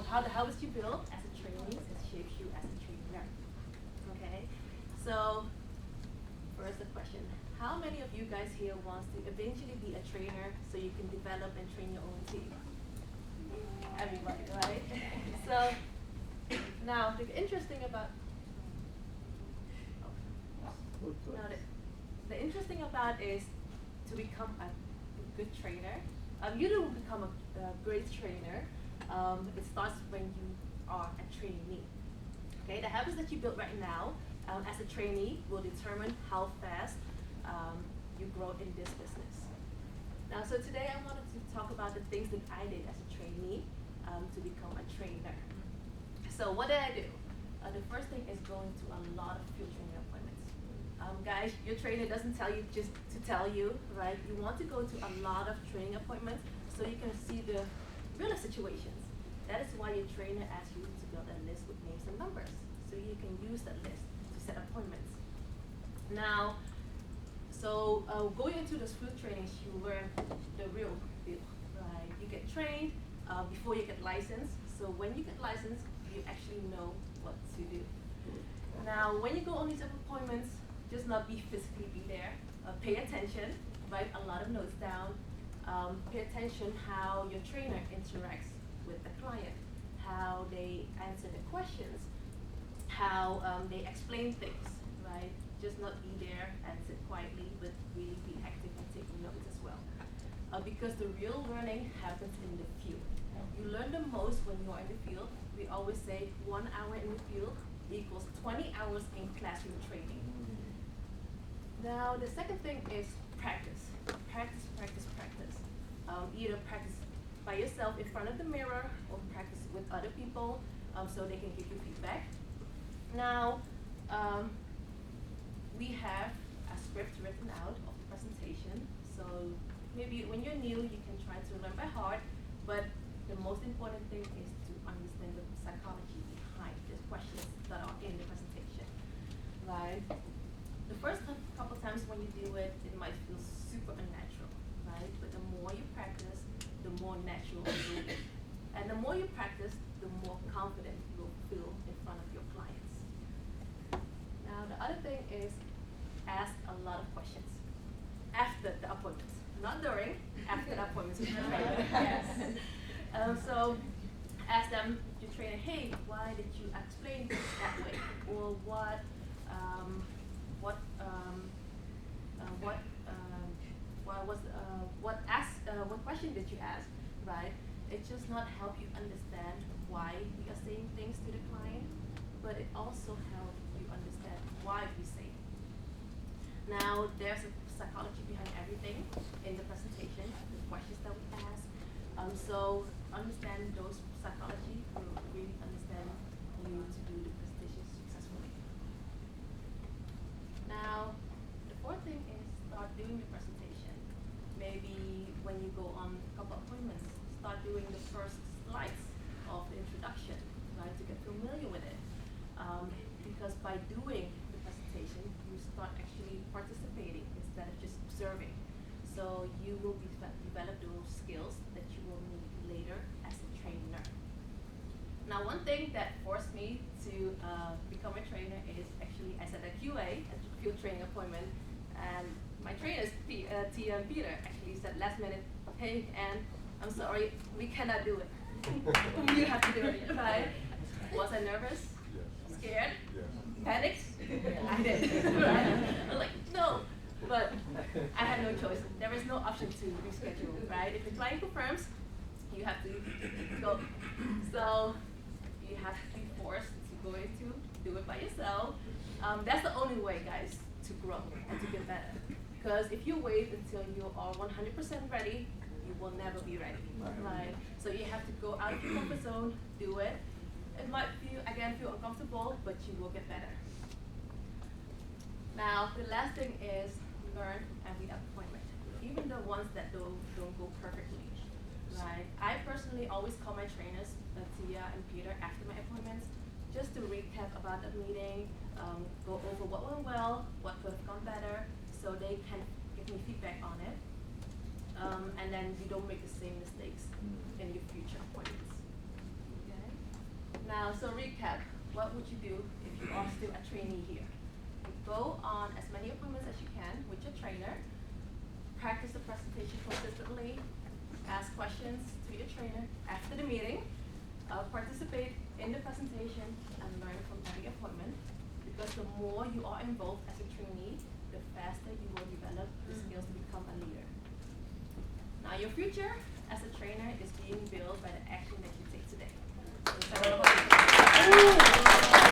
how the habits you build as a trainee it shapes you as a trainer. Okay, so first the question: how many of you guys here wants to eventually be a trainer so you can develop and train your own team? Everybody, right? So now the interesting about now the interesting about is to become a good trainer. You don't become a great trainer. It starts when you are a trainee. Okay, the habits that you build right now as a trainee will determine how fast you grow in this business. Now, so today I wanted to talk about the things that I did as a trainee to become a trainer. So what did I do? The first thing is going to a lot of field training appointments. Guys, your trainer doesn't tell you just to tell you, right? You want to go to a lot of training appointments so you can see the real situations. That is why your trainer asks you to build a list with names and numbers, so you can use that list to set appointments. Now, so going into those field trainings, you learn the real deal, right? You get trained before you get licensed. So when you get licensed, you actually know what to do. Now, when you go on these appointments, just not be physically be there. Pay attention, write a lot of notes down. Pay attention how your trainer interacts with the client, how they answer the questions, how they explain things, right? Just not be there and sit quietly, but really be active and taking notes as well. Because the real learning happens in the field. You learn the most when you are in the field. We always say 1 hour in the field equals 20 hours in classroom training. Now, the second thing is practice. Practice, practice, practice. Either practice by yourself in front of the mirror or practice with other people so they can give you feedback. Now, we have a script written out of the presentation. So maybe when you're new, you can try to learn by heart, but the most important thing is to understand the psychology behind the questions that are in the presentation, right? The first couple times when you do it, it might feel super unnatural, right? But the more you practice, the more natural it will be. And the more you practice, the more confident you will feel in front of your clients. Now, the other thing is ask a lot of questions after the appointments, not during, after the appointments with your trainer. Yes. So ask them, your trainer, hey, why did you explain this that way? Or what question did you ask, right? It just not help you understand why we are saying things to the client, but it also help you understand why we say it. Now, there's a psychology behind everything in the presentation, the questions that we ask. So understand those psychology will really understand you to do the presentation successfully. Now, the fourth thing is start doing the presentation. Maybe when you go on a couple appointments, start doing the first slides of the introduction, right, to get familiar with it. Because by doing the presentation, you start actually participating instead of just observing. So you will develop those skills that you will need later as a trainer. Now, one thing that forced me to become a trainer is actually I said a QA, a field training appointment, and my trainer, Tia and Peter, actually said last minute, hey, Anne, I'm sorry, we cannot do it. You have to do it, right? Was I nervous? Yes. Scared? Yes. Panicked? I did. Right? I was like, no. But I had no choice. There is no option to reschedule, right? If the client confirms, you have to go. So you have to be forced to go into do it by yourself. That's the only way, guys, to grow and to get better. Because if you wait until you are 100% ready, you will never be ready, right? So you have to go out of your comfort zone, do it. It might feel uncomfortable, but you will get better. Now, the last thing is learn every appointment, even the ones that don't go perfectly, right? I personally always call my trainers, Tia and Peter, after my appointments, just to recap about the meeting, go over what went well, what could have gone better, so they can give me feedback on it. And then you don't make the same mistakes in your future appointments. Okay? So recap, what would you do if you are still a trainee here? Go on as many appointments as you can with your trainer, practice the presentation consistently, ask questions to your trainer after the meeting, participate in the presentation and learn from every appointment, because the more you are involved as a trainee,